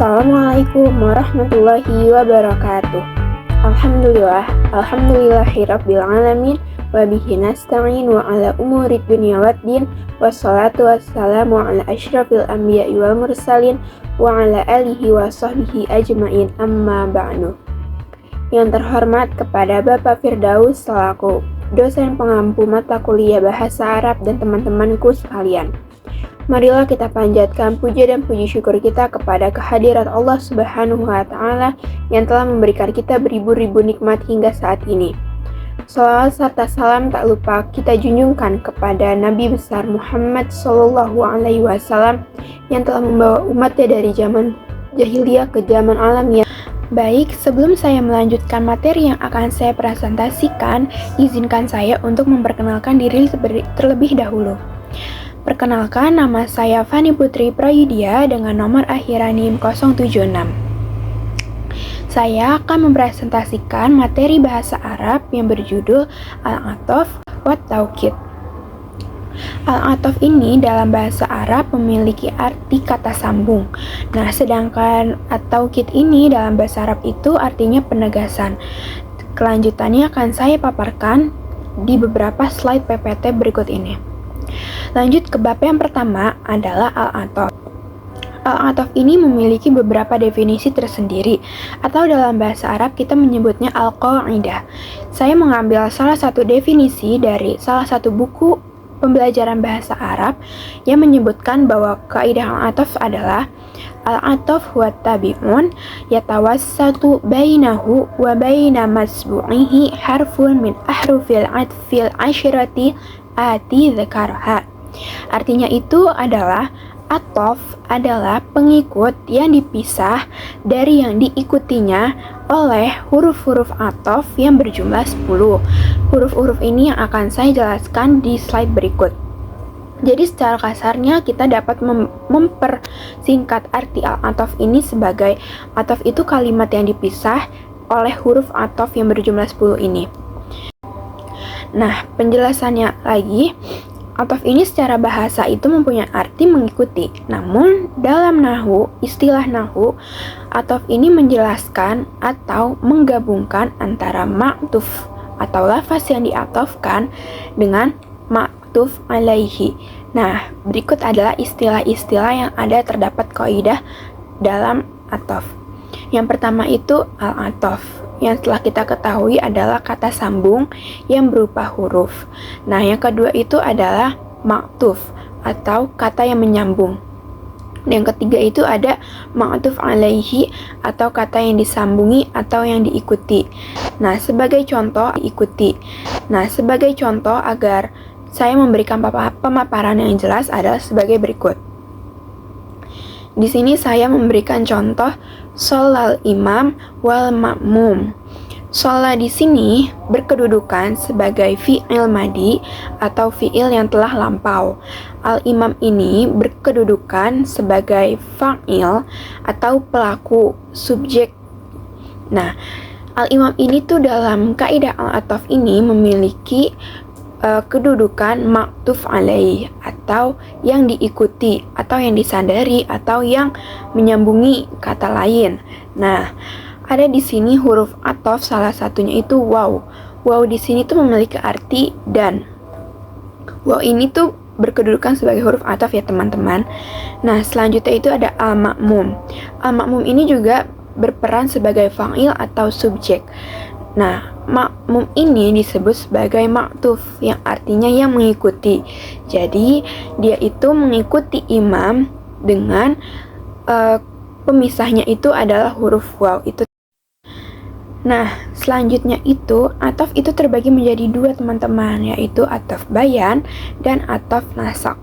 Assalamualaikum warahmatullahi wabarakatuh. Alhamdulillahirabbil alamin wa bihi nasta'in wa ala umurid dunya waddin wassalatu wassalamu ala asyrafil anbiya'i wal mursalin wa ala alihi wa sahbihi ajmain amma ba'du. Yang terhormat kepada Bapak Firdaus selaku dosen pengampu mata kuliah bahasa Arab dan teman-temanku sekalian. Marilah kita panjatkan puja dan puji syukur kita kepada kehadirat Allah Subhanahu wa Ta'ala yang telah memberikan kita beribu-ribu nikmat hingga saat ini. Salawat serta salam tak lupa kita junjungkan kepada Nabi besar Muhammad Sallallahu Alaihi Wasallam yang telah membawa umatnya dari zaman jahiliyah ke zaman alamiah. Baik, sebelum saya melanjutkan materi yang akan saya presentasikan, izinkan saya untuk memperkenalkan diri terlebih dahulu. Perkenalkan, nama saya Fani Putri Prayudya dengan nomor akhiran NIM 076. Saya akan mempresentasikan materi bahasa Arab yang berjudul Al-Ataf wa Taukid. Al-Ataf ini dalam bahasa Arab memiliki arti kata sambung. Nah, sedangkan At-Taukid ini dalam bahasa Arab itu artinya penegasan. Kelanjutannya akan saya paparkan di beberapa slide PPT berikut ini. Lanjut ke bab yang pertama adalah Al-Ataf. Al-Ataf ini memiliki beberapa definisi tersendiri, atau dalam bahasa Arab kita menyebutnya Al-Qaidah. Saya mengambil salah satu definisi dari salah satu buku pembelajaran bahasa Arab yang menyebutkan bahwa kaidah Al-Ataf adalah Al-Ataf huwa tabi'un yatawassatu bainahu wa baina masbu'ihi harfun min ahrufil atfil asyrati ati dzakarha. Artinya itu adalah atof adalah pengikut yang dipisah dari yang diikutinya oleh huruf-huruf atof yang berjumlah 10. Huruf-huruf ini yang akan saya jelaskan di slide berikut. Jadi secara kasarnya kita dapat mempersingkat arti al-atof ini sebagai atof itu kalimat yang dipisah oleh huruf atof yang berjumlah 10 ini. Nah, penjelasannya lagi, atof ini secara bahasa itu mempunyai arti mengikuti. Namun, dalam istilah nahwu, atof ini menjelaskan atau menggabungkan antara ma'tuf atau lafaz yang diatofkan dengan ma'tuf alaihi. Nah, berikut adalah istilah-istilah yang ada terdapat kaidah dalam atof. Yang pertama itu al-atof, yang telah kita ketahui adalah kata sambung yang berupa huruf. Nah, yang kedua itu adalah ma'tuf atau kata yang menyambung. Yang ketiga itu ada ma'tuf alaihi atau kata yang disambungi atau yang diikuti. Nah, sebagai contoh agar saya memberikan pemaparan yang jelas adalah sebagai berikut. Di sini saya memberikan contoh sholal imam wal ma'mum. Sholat di sini berkedudukan sebagai fi'il madi atau fi'il yang telah lampau. Al-imam ini berkedudukan sebagai fa'il atau pelaku, subjek. Nah, al-imam ini tuh dalam kaidah al-ataf ini memiliki kedudukan ma'tuf alaih atau yang diikuti atau yang disandari atau yang menyambungi kata lain. Nah, ada di sini huruf ataf, salah satunya itu waw. Waw di sini tuh memiliki arti dan. Waw ini tuh berkedudukan sebagai huruf ataf ya teman-teman. Nah, selanjutnya itu ada al-ma'mum. Al-ma'mum ini juga berperan sebagai fa'il atau subjek. Nah, ma'mum ini disebut sebagai ma'tuf yang artinya yang mengikuti. Jadi, dia itu mengikuti imam dengan pemisahnya itu adalah huruf waw itu. Nah, selanjutnya itu ataf itu terbagi menjadi dua teman-teman, yaitu ataf bayan dan ataf nasakh.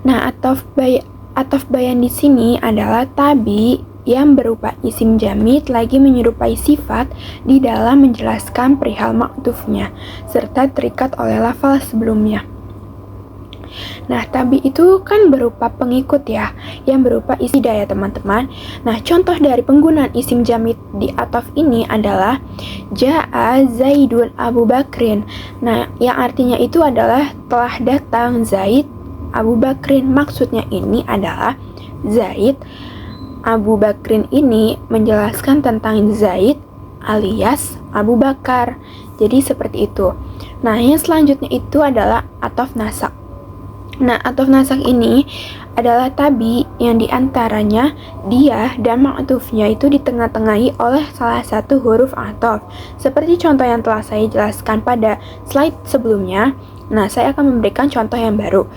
Nah, ataf bayan di sini adalah tabi yang berupa isim jamid lagi menyerupai sifat di dalam menjelaskan perihal ma'tufnya serta terikat oleh lafaz sebelumnya. Nah, tabi itu kan berupa pengikut ya, yang berupa isidah ya teman-teman. Nah, contoh dari penggunaan isim jamid di ataf ini adalah Ja'a Zaidun Abu Bakrin. Nah, yang artinya itu adalah telah datang Zaid Abu Bakrin. Maksudnya ini adalah Zaid Abu Bakrin ini menjelaskan tentang Zaid alias Abu Bakar. Jadi seperti itu. Nah, yang selanjutnya itu adalah atof nasak. Nah, atof nasak ini adalah tabi yang diantaranya dia dan ma'tufnya itu ditengah-tengahi oleh salah satu huruf atof. Seperti contoh yang telah saya jelaskan pada slide sebelumnya. Nah, saya akan memberikan contoh yang baru.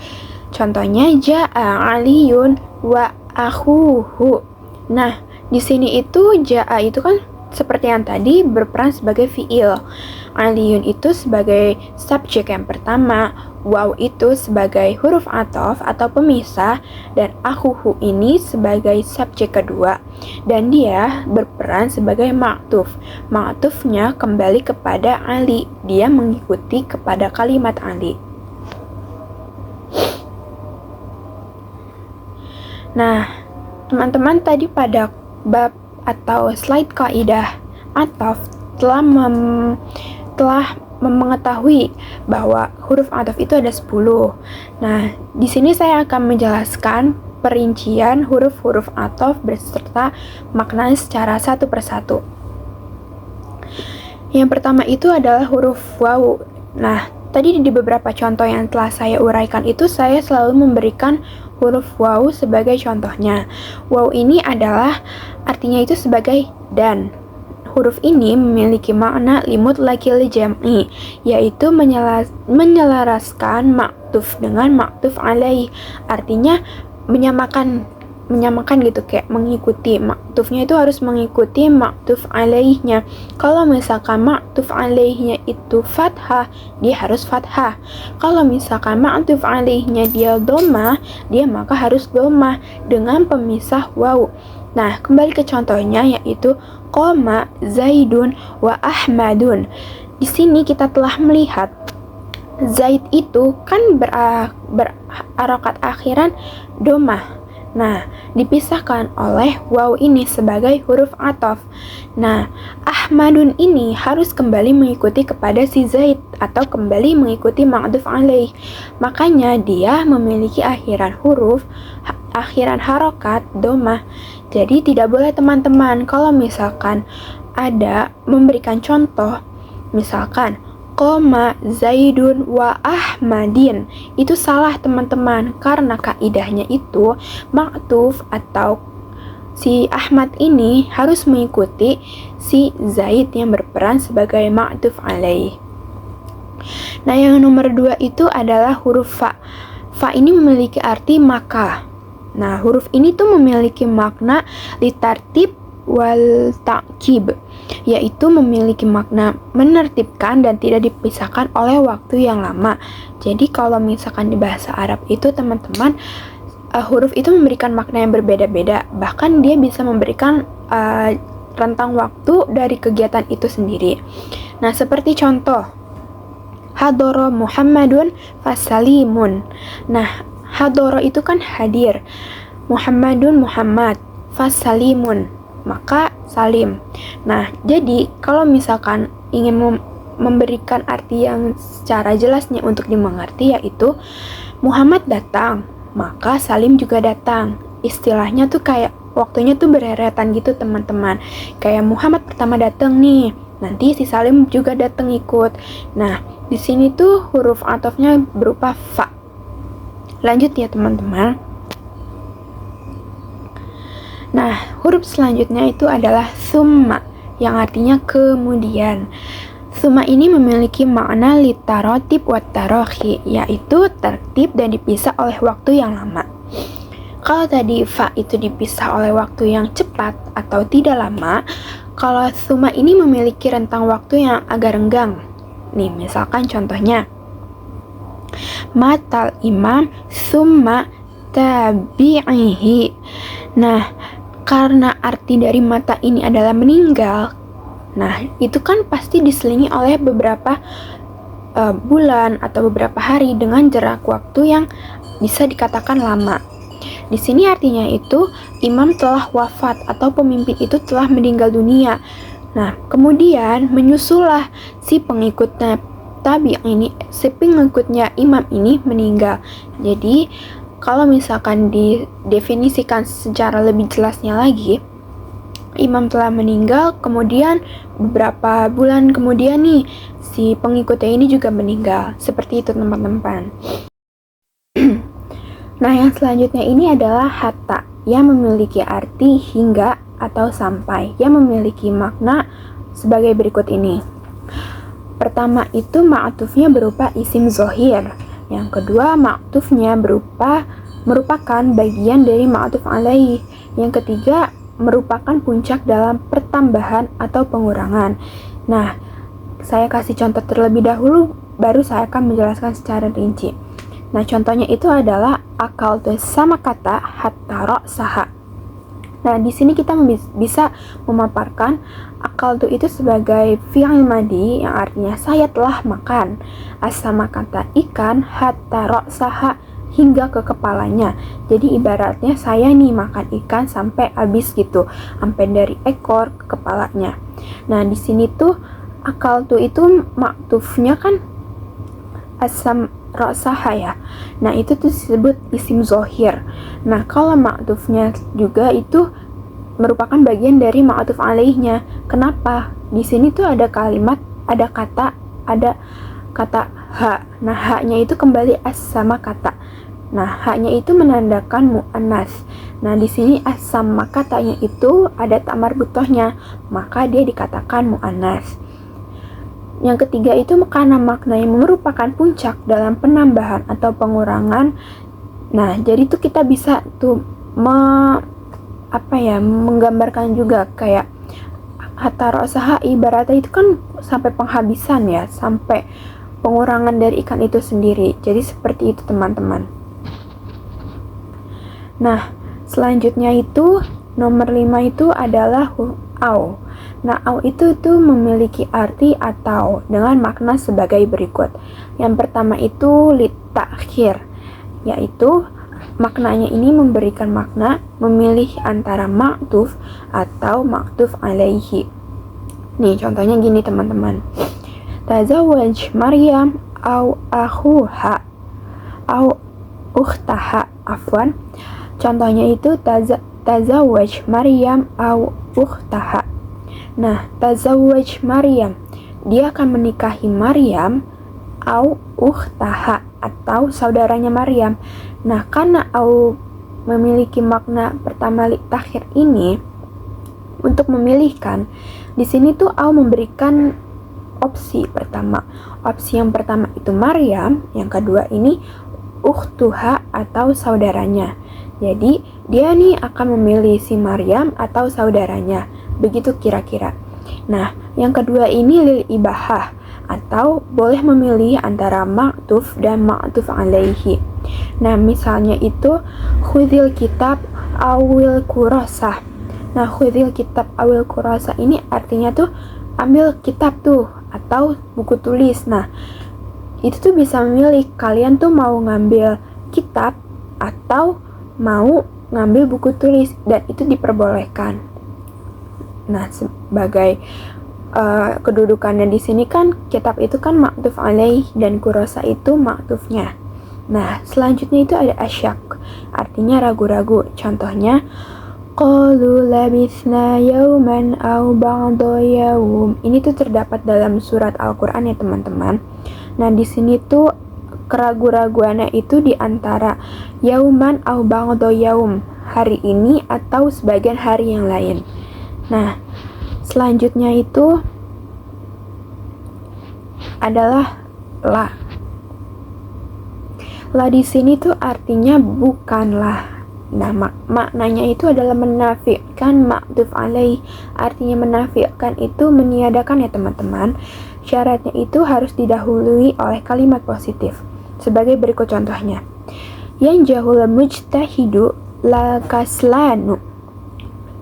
Contohnya ja'a aliyun wa akhuhu. Nah, di sini itu ja'a itu kan seperti yang tadi berperan sebagai fiil. Aliyun itu sebagai subjek yang pertama, waw itu sebagai huruf atof atau pemisah, dan akhuhu ini sebagai subjek kedua. Dan dia berperan sebagai ma'tuf. Ma'tufnya kembali kepada Ali. Dia mengikuti kepada kalimat Ali. Nah, teman-teman tadi pada bab atau slide kaidah atof telah mengetahui bahwa huruf atof itu ada 10. Nah, di sini saya akan menjelaskan perincian huruf-huruf atof beserta maknanya secara satu persatu. Yang pertama itu adalah huruf waw. Nah, tadi di beberapa contoh yang telah saya uraikan itu saya selalu memberikan huruf waw sebagai contohnya. Waw ini adalah artinya itu sebagai dan. Huruf ini memiliki makna limut lakil jam'i, yaitu menyelaraskan maktuf dengan maktuf alaih. Artinya menyamakan gitu, kayak mengikuti. Maktufnya itu harus mengikuti maktuf alaihnya. Kalau misalkan maktuf alaihnya itu fathah, dia harus fathah. Kalau misalkan maktuf alaihnya dia dhammah, dia maka harus dhammah dengan pemisah waw. Nah, kembali ke contohnya yaitu qoma Zaidun wa Ahmadun. Di sini kita telah melihat Zaid itu kan berarokat akhiran domah. Nah, dipisahkan oleh waw ini sebagai huruf atof. Nah, Ahmadun ini harus kembali mengikuti kepada si Zaid atau kembali mengikuti ma'tuf alaih. Makanya dia memiliki akhiran harokat domah. Jadi tidak boleh teman-teman kalau misalkan ada memberikan contoh, misalkan qoma Zaidun wa Ahmadin, itu salah teman-teman, karena kaidahnya itu ma'tuf atau si Ahmad ini harus mengikuti si Zaid yang berperan sebagai ma'tuf alaih. Nah, yang nomor 2 itu adalah huruf fa. Fa ini memiliki arti maka. Nah, huruf ini tuh memiliki makna litartib wal ta'kib, yaitu memiliki makna menertibkan dan tidak dipisahkan oleh waktu yang lama. Jadi kalau misalkan di bahasa Arab itu teman-teman, huruf itu memberikan makna yang berbeda-beda. Bahkan dia bisa memberikan rentang waktu dari kegiatan itu sendiri. Nah, seperti contoh hadoro Muhammadun fasalimun. Nah, hadoro itu kan hadir, Muhammadun Muhammad, fasalimun maka salim. Nah, jadi kalau misalkan ingin memberikan arti yang secara jelasnya untuk dimengerti, yaitu Muhammad datang, maka salim juga datang. Istilahnya tuh kayak waktunya tuh bereretan gitu teman-teman. Kayak Muhammad pertama datang nih, nanti si salim juga datang ikut. Nah, di sini tuh huruf atofnya berupa fa. Lanjut ya teman-teman. Nah, huruf selanjutnya itu adalah summa, yang artinya kemudian. Summa ini memiliki makna litarotib wa tarohi, yaitu tertib dan dipisah oleh waktu yang lama. Kalau tadi fa itu dipisah oleh waktu yang cepat atau tidak lama, kalau summa ini memiliki rentang waktu yang agak renggang. Nih, misalkan contohnya matal imam summa tabi'ihi. Nah, karena arti dari mata ini adalah meninggal, nah itu kan pasti diselingi oleh beberapa bulan atau beberapa hari dengan jarak waktu yang bisa dikatakan lama. Di sini artinya itu imam telah wafat atau pemimpin itu telah meninggal dunia. Nah, kemudian menyusullah si pengikutnya tabi ini, si pengikutnya imam ini meninggal. Jadi kalau misalkan didefinisikan secara lebih jelasnya lagi, imam telah meninggal, kemudian beberapa bulan kemudian nih si pengikutnya ini juga meninggal. Seperti itu teman-teman. Nah, yang selanjutnya ini adalah hatta yang memiliki arti hingga atau sampai, yang memiliki makna sebagai berikut ini. Pertama itu ma'tufnya berupa isim zohir. Yang kedua ma'tufnya merupakan bagian dari ma'tuf alaih. Yang ketiga merupakan puncak dalam pertambahan atau pengurangan. Nah, saya kasih contoh terlebih dahulu, baru saya akan menjelaskan secara rinci. Nah, contohnya itu adalah akal sama kata hatta ra'saha. Nah, di sini kita bisa memaparkan akal itu sebagai fi'il madi yang artinya saya telah makan. Sama kata ikan hatta ra'saha, hingga ke kepalanya. Jadi ibaratnya saya nih makan ikan sampai habis gitu, sampai dari ekor ke kepalanya. Nah, di sini tuh akal itu maktufnya kan asam ra'saha ya. Nah, itu tuh disebut isim zohir. Nah, kalau ma'tufnya juga itu merupakan bagian dari ma'tuf alaihnya. Kenapa? Di sini tuh ada kalimat, ada kata ha. Nah, ha-nya itu kembali sama kata. Nah, ha-nya itu menandakan mu'annas. Nah, di sini sama katanya itu ada tak marbutohnya, maka dia dikatakan mu'annas. Yang ketiga itu karena makna yang merupakan puncak dalam penambahan atau pengurangan. Nah, jadi tuh kita bisa tuh menggambarkan juga kayak hatta ra'saha, ibaratnya itu kan sampai penghabisan ya, sampai pengurangan dari ikan itu sendiri. Jadi seperti itu teman-teman. Nah, selanjutnya itu nomor 5 itu adalah au. Nah, au itu memiliki arti atau dengan makna sebagai berikut. Yang pertama itu litakhir, yaitu maknanya ini memberikan makna memilih antara ma'tuf atau ma'tuf alaihi. Nih, contohnya gini teman-teman. Tazawwaj Maryam au akhuha au ukhtaha, afwan. Contohnya itu tazawwaj Maryam au ukhtaha. Nah, tazawwaj Maryam, dia akan menikahi Maryam au ukhtaha, atau saudaranya Maryam. Nah, karena au memiliki makna pertama litakhir ini untuk memilihkan, di sini tuh au memberikan opsi pertama. Opsi yang pertama itu Maryam, yang kedua ini ukhtuha atau saudaranya. Jadi, dia nih akan memilih si Maryam atau saudaranya. Begitu kira-kira. Nah, yang kedua ini lil ibahah, atau boleh memilih antara ma'tuf dan ma'tuf alaihi. Nah, misalnya itu khudhil kitab awil kurasah. Nah, khudhil kitab awil kurasah ini artinya tuh ambil kitab tuh atau buku tulis. Nah, itu tuh bisa memilih kalian tuh mau ngambil kitab atau mau ngambil buku tulis, dan itu diperbolehkan. Nah, sebagai kedudukannya di sini kan kitab itu kan ma'tuf alaih dan kurasa itu ma'tufnya. Nah, selanjutnya itu ada asyak, artinya ragu-ragu. Contohnya qalu labithna yawman aw ba'da yawm. Ini tuh terdapat dalam surat Al-Qur'an ya, teman-teman. Nah, di sini tuh keraguan-raguannya itu di antara yauman aw ba'da yaum, hari ini atau sebagian hari yang lain. Nah, selanjutnya itu adalah la. La di sini tuh artinya bukanlah. Nah, maknanya itu adalah menafikan ma'tuf alaih. Artinya menafikan itu meniadakan ya, teman-teman. Syaratnya itu harus didahului oleh kalimat positif. Sebagai berikut contohnya. Yanjahul mujtahidu la kaslanu.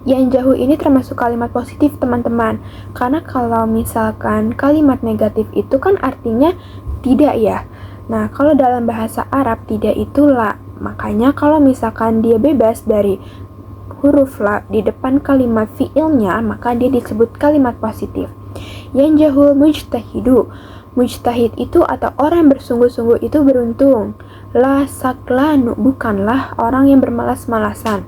Yanjahu ini termasuk kalimat positif, teman-teman. Karena kalau misalkan kalimat negatif itu kan artinya tidak ya. Nah, kalau dalam bahasa Arab tidak itu la. Makanya kalau misalkan dia bebas dari huruf la di depan kalimat fiilnya, maka dia disebut kalimat positif. Yanjahul mujtahidu. Mujtahid itu atau orang yang bersungguh-sungguh itu beruntung. La saklanu, bukanlah orang yang bermalas-malasan.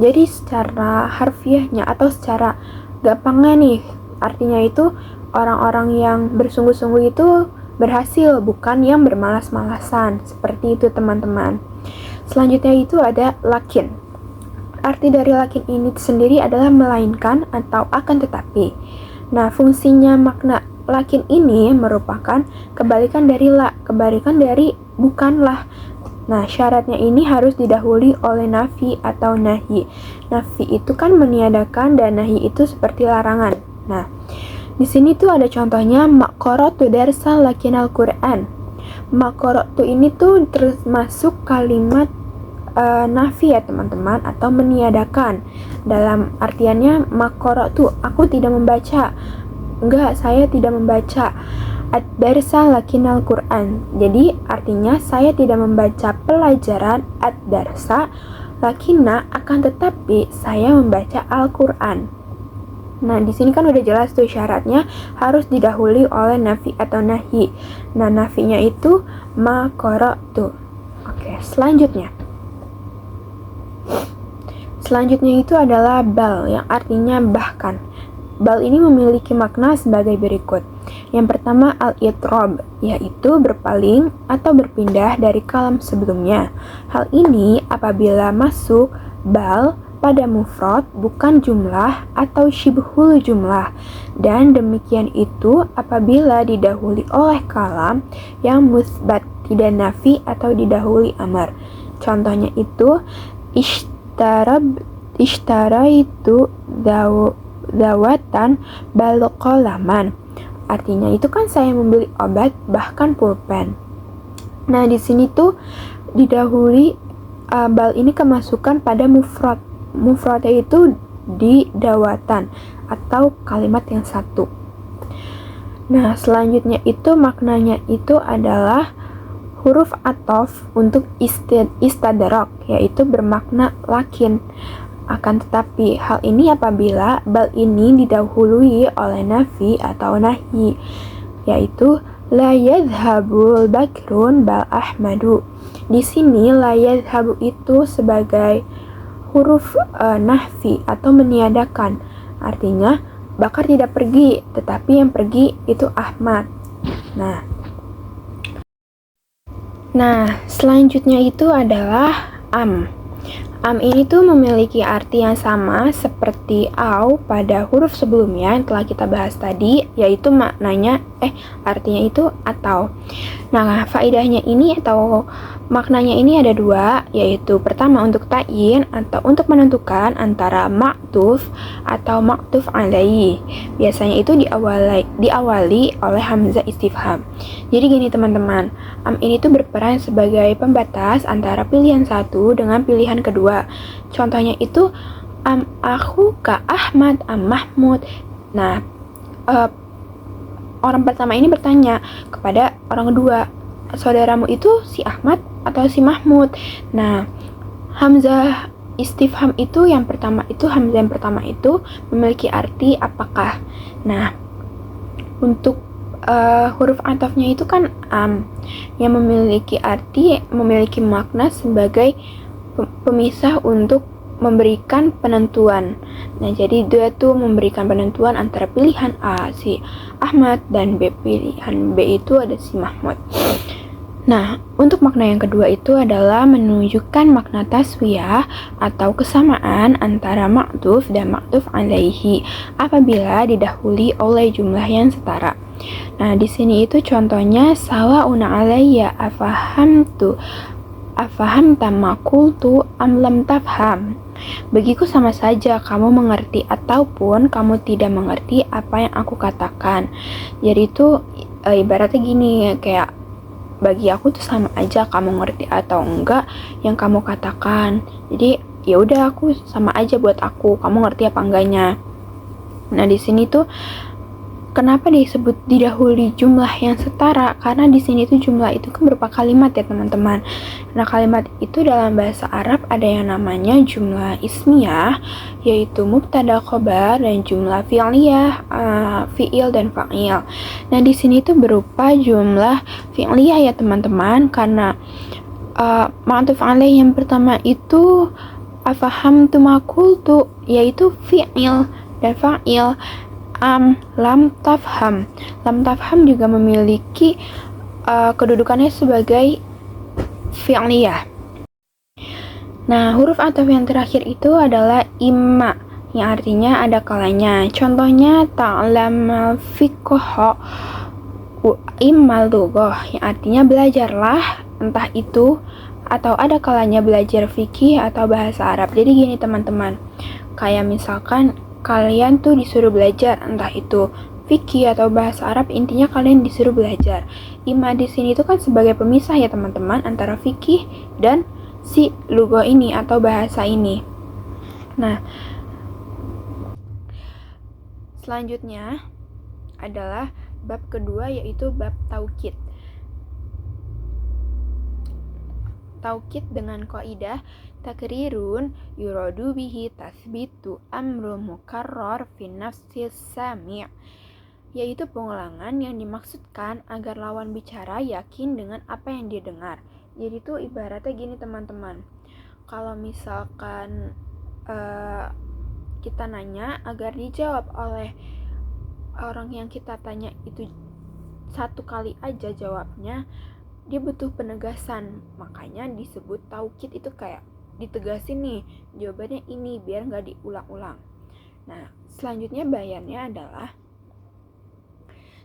Jadi secara harfiahnya atau secara gampangnya nih, artinya itu orang-orang yang bersungguh-sungguh itu berhasil, bukan yang bermalas-malasan. Seperti itu teman-teman. Selanjutnya itu ada lakin. Arti dari lakin ini sendiri adalah melainkan atau akan tetapi. Nah, fungsinya makna lakin ini merupakan kebalikan dari la, kebalikan dari bukanlah. Nah, syaratnya ini harus didahului oleh nafi atau nahi. Nafi itu kan meniadakan dan nahi itu seperti larangan. Nah, di sini tuh ada contohnya maqaratu darsa lakinal Qur'an. Maqaratu ini tuh termasuk kalimat nafi ya teman-teman, atau meniadakan. Dalam artiannya maqaratu, aku tidak membaca. Enggak, saya tidak membaca. Ad-darsa lakinal Qur'an. Jadi artinya saya tidak membaca pelajaran ad-darsa lakina, akan tetapi saya membaca Al-Qur'an. Nah, di sini kan udah jelas tuh syaratnya harus didahului oleh nafi atau nahi. Nah, nafinya itu ma qara'tu. Oke, selanjutnya itu adalah bal, yang artinya bahkan. Bal ini memiliki makna sebagai berikut. Yang pertama al-itrab, yaitu berpaling atau berpindah dari kalam sebelumnya. Hal ini apabila masuk bal pada mufrad bukan jumlah atau syibhul jumlah, dan demikian itu apabila didahului oleh kalam yang musbat, tidak nafi atau didahului amar. Contohnya itu ishtara itu dawatan balqalaman. Artinya itu kan saya membeli obat bahkan pulpen. Nah, di sini tuh didahului bal ini kemasukan pada mufrad. Mufradnya itu di dawatan atau kalimat yang satu. Nah, selanjutnya itu maknanya itu adalah huruf ataf untuk istadrak, yaitu bermakna lakin. Akan tetapi, hal ini apabila bal ini didahului oleh nafi atau nahi, yaitu la yadhhabul bakrun bal ahmadu. Di sini la yadhhabu itu sebagai huruf nahfi atau meniadakan. Artinya Bakar tidak pergi, tetapi yang pergi itu Ahmad. Nah, selanjutnya itu adalah am. Am ini tuh memiliki arti yang sama seperti au pada huruf sebelumnya yang telah kita bahas tadi, yaitu artinya itu atau. Nah, faedahnya ini atau maknanya ini ada dua, yaitu pertama untuk ta'yin atau untuk menentukan antara ma'tuf atau ma'tuf alaihi. Biasanya itu diawali oleh hamzah istifham. Jadi gini teman-teman, am ini tuh berperan sebagai pembatas antara pilihan satu dengan pilihan kedua. Contohnya itu am aku ka Ahmad am Mahmud. Nah, orang pertama ini bertanya kepada orang kedua, saudaramu itu si Ahmad atau si Mahmud? Nah, hamzah istifham itu hamzah yang pertama itu memiliki arti apakah. Nah, untuk huruf atofnya itu kan am yang memiliki makna sebagai pemisah untuk memberikan penentuan. Nah, jadi dia tuh memberikan penentuan antara pilihan A si Ahmad dan B pilihan B itu ada si Mahmud. Nah, untuk makna yang kedua itu adalah menunjukkan makna taswiyah atau kesamaan antara ma'tuf dan ma'tuf alaihi apabila didahului oleh jumlah yang setara. Nah, di sini itu contohnya sawa'una alayya afahamta ma qultu am lam tafham. Bagiku sama saja kamu mengerti ataupun kamu tidak mengerti apa yang aku katakan. Jadi itu ibaratnya gini, kayak bagi aku tuh sama aja kamu ngerti atau enggak yang kamu katakan. Jadi ya udah, aku sama aja buat aku, kamu ngerti apa enggaknya. Nah, di sini tuh kenapa disebut didahului jumlah yang setara? Karena di sini tuh jumlah itu kan berupa kalimat ya teman-teman. Nah, kalimat itu dalam bahasa Arab ada yang namanya jumlah ismiyah, yaitu mubtada khobar, dan jumlah fi'liyah, fi'il dan fa'il. Nah, di sini tuh berupa jumlah fi'liyah ya teman-teman, karena Ma'tuf alaih yang pertama itu afahamtu ma qultu, yaitu fi'il dan fa'il. Lam tafham. Lam tafham juga memiliki kedudukannya sebagai fi'liyah. Nah, huruf ataf yang terakhir itu adalah imma, yang artinya ada kalanya. Contohnya ta'lamal fiqh immal lughah, yang artinya belajarlah, entah itu atau ada kalanya belajar fikih atau bahasa Arab. Jadi gini teman-teman, kayak misalkan kalian tuh disuruh belajar, entah itu fikih atau bahasa Arab, intinya kalian disuruh belajar. Imma di sini itu kan sebagai pemisah ya teman-teman, antara fikih dan si lughah ini atau bahasa ini. Nah, selanjutnya adalah bab kedua, yaitu bab taukid. Taukid dengan kaidah takrirun yuradu bihi tasbitu amru mukarrar fi nafsi sami', yaitu pengulangan yang dimaksudkan agar lawan bicara yakin dengan apa yang dia dengar. Jadi itu ibaratnya gini teman-teman, kalau misalkan kita nanya agar dijawab oleh orang yang kita tanya itu satu kali aja jawabnya, dia butuh penegasan, makanya disebut taukid. Itu kayak ditegasin nih, jawabannya ini biar nggak diulang-ulang. Nah, selanjutnya bayannya adalah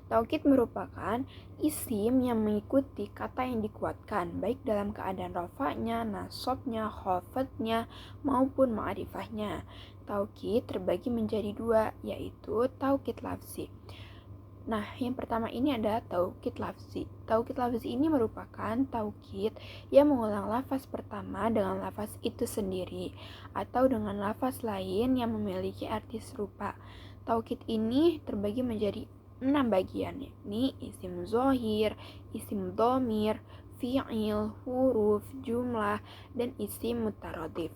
taukid merupakan isim yang mengikuti kata yang dikuatkan, baik dalam keadaan rafa'nya, nasabnya, khafadnya, maupun ma'rifahnya. Taukid terbagi menjadi dua, yaitu taukid lafzi. Nah, yang pertama ini adalah taukid lafzi. Taukid lafzi ini merupakan taukid yang mengulang lafaz pertama dengan lafaz itu sendiri atau dengan lafaz lain yang memiliki arti serupa. Taukid ini terbagi menjadi 6 bagian, yakni isim zohir, isim dhamir, fi'il, huruf, jumlah, dan isim mutaradif.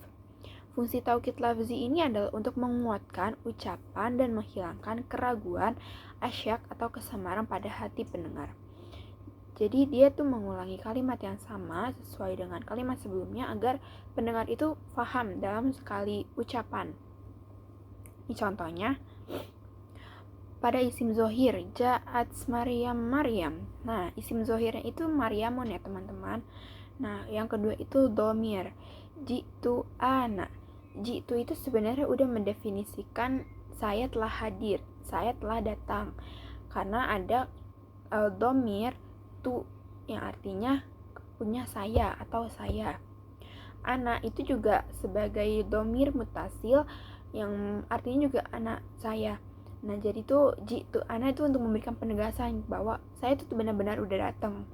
Fungsi taukid lafzi ini adalah untuk menguatkan ucapan dan menghilangkan keraguan, asyak atau kesamaran pada hati pendengar. Jadi dia tuh mengulangi kalimat yang sama sesuai dengan kalimat sebelumnya agar pendengar itu paham dalam sekali ucapan. Ini contohnya, pada isim zohir, ja'at Maryam. Nah, isim zohirnya itu Maryamun ya teman-teman. Nah, yang kedua itu dhamir, jitu ana. Jitu itu sebenarnya udah mendefinisikan saya telah hadir, saya telah datang. Karena ada dhamir tu yang artinya punya saya atau saya. Ana itu juga sebagai dhamir mutasil yang artinya juga anak saya. Nah, jadi tuh jitu ana itu untuk memberikan penegasan bahwa saya itu benar-benar udah datang.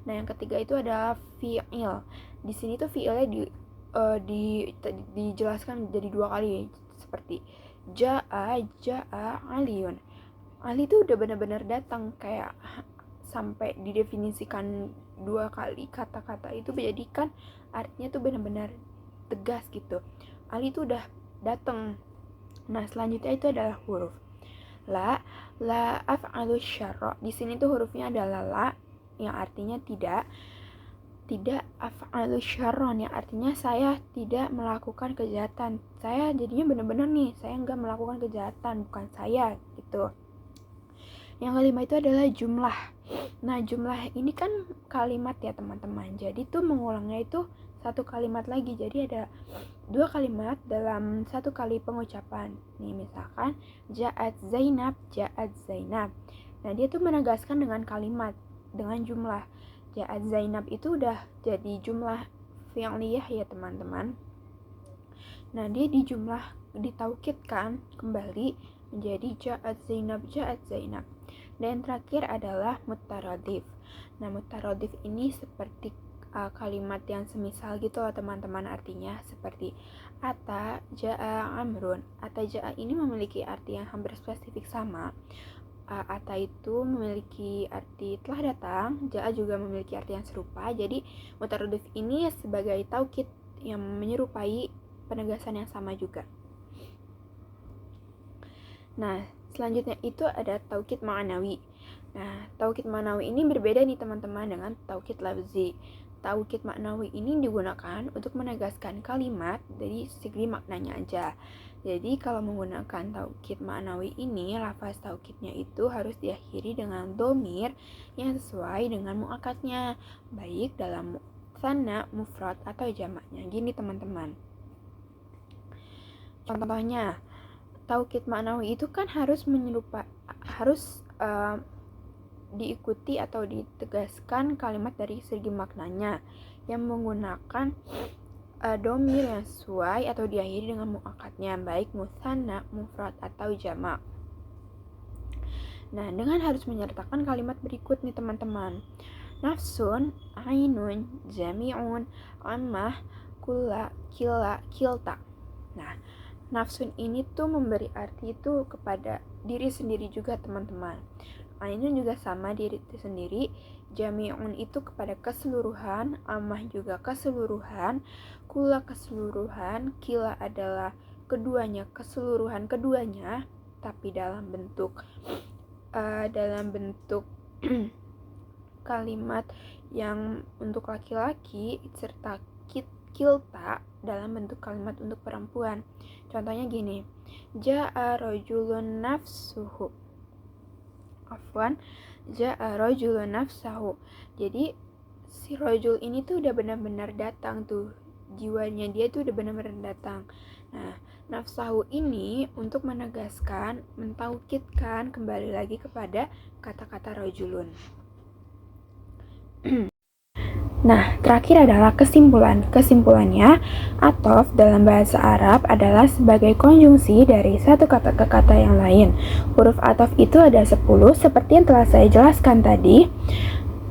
Nah, yang ketiga itu adalah fi'il. Di sini tuh fi'ilnya dijelaskan jadi dua kali, seperti ja'a aliyun. Ali itu udah benar-benar datang, kayak sampai didefinisikan dua kali kata-kata itu menjadikan artinya tuh benar-benar tegas gitu. Ali itu udah datang. Nah, selanjutnya itu adalah huruf. La af'alu syarra. Di sini tuh hurufnya adalah la yang artinya tidak af'alu syarron yang artinya saya tidak melakukan kejahatan. Saya jadinya benar-benar nih, saya nggak melakukan kejahatan, bukan saya gitu. Yang kelima itu adalah jumlah. Nah, jumlah ini kan kalimat ya teman-teman, jadi tuh mengulangnya itu satu kalimat lagi, jadi ada dua kalimat dalam satu kali pengucapan. Nih misalkan ja'at Zainab. Nah, dia tuh menegaskan dengan kalimat, dengan jumlah. Ja'at Zainab itu udah jadi jumlah fi'liyah ya teman-teman. Nah, dia ditaukidkan kembali menjadi ja'at Zainab. Dan yang terakhir adalah mutaradif. Nah, mutaradif ini seperti kalimat yang semisal gitu loh teman-teman, artinya seperti ata ja'a amrun. Ata ja'a ini memiliki arti yang hampir spesifik sama. Ata itu memiliki arti telah datang, ja'a juga memiliki arti yang serupa. Jadi mutaradif ini sebagai taukid yang menyerupai penegasan yang sama juga. Nah, selanjutnya itu ada taukid ma'nawi. Nah, taukid ma'nawi ini berbeda nih teman-teman dengan taukid lafzi. taukid maknawi ini digunakan untuk menegaskan kalimat dari segi maknanya aja. Jadi kalau menggunakan taukid maknawi ini, lafaz taukidnya itu harus diakhiri dengan dhamir yang sesuai dengan muakkadnya, baik dalam musanna, mufrad atau jamaknya. Gini teman-teman. Contohnya, taukid maknawi itu kan harus diikuti atau ditegaskan kalimat dari segi maknanya yang menggunakan dhamir yang sesuai atau diakhiri dengan muakkadnya, baik musanna, mufrad atau jamak. Nah, dengan harus menyertakan kalimat berikut nih teman-teman. Nafsun, ainun, jami'un, ammah, kulla, kila, kilta. Nah, nafsun ini tuh memberi arti itu kepada diri sendiri juga teman-teman. Ainun juga sama, diri sendiri. Jami'un itu kepada keseluruhan, ammah juga keseluruhan, kulla keseluruhan, kila adalah keduanya, keseluruhan keduanya, tapi dalam bentuk kalimat yang untuk laki-laki, serta kilta dalam bentuk kalimat untuk perempuan. Contohnya gini, ja'a rajulun nafsuhu, ja'a rajulun nafsahu. Jadi si rajul ini tuh udah benar-benar datang tuh, jiwanya dia tuh udah benar-benar datang. Nah, nafsahu ini untuk menegaskan, mentaukidkan kembali lagi kepada kata-kata rajulun. Nah, terakhir adalah kesimpulan. Kesimpulannya, athof dalam bahasa Arab adalah sebagai konjungsi dari satu kata ke kata yang lain. Huruf athof itu ada 10 seperti yang telah saya jelaskan tadi.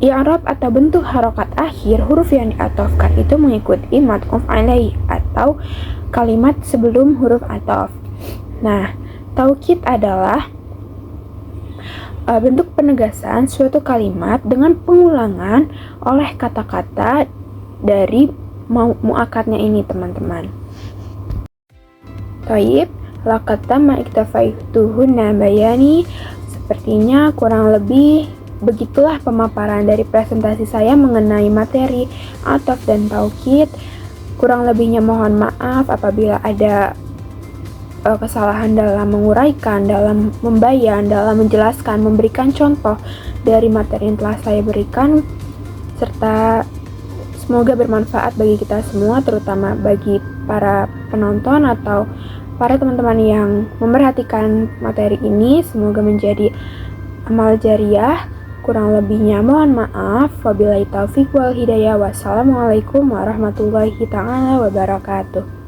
I'rab atau bentuk harokat akhir huruf yang diathofkan itu mengikuti mat'uf alaih atau kalimat sebelum huruf athof. Nah, taukid adalah bentuk penegasan suatu kalimat dengan pengulangan oleh kata-kata dari muakkadnya ini teman-teman. Thayyib, laqad tamma iktafaituhunna bayani. Sepertinya kurang lebih begitulah pemaparan dari presentasi saya mengenai materi athof dan taukid. Kurang lebihnya mohon maaf apabila ada kesalahan dalam menguraikan, dalam membayan, dalam menjelaskan, memberikan contoh dari materi yang telah saya berikan, serta semoga bermanfaat bagi kita semua, terutama bagi para penonton atau para teman-teman yang memerhatikan materi ini. Semoga menjadi amal jariah. Kurang lebihnya mohon maaf. Wabillahi taufiq wal hidayah. Wassalamualaikum warahmatullahi ta'ala wabarakatuh.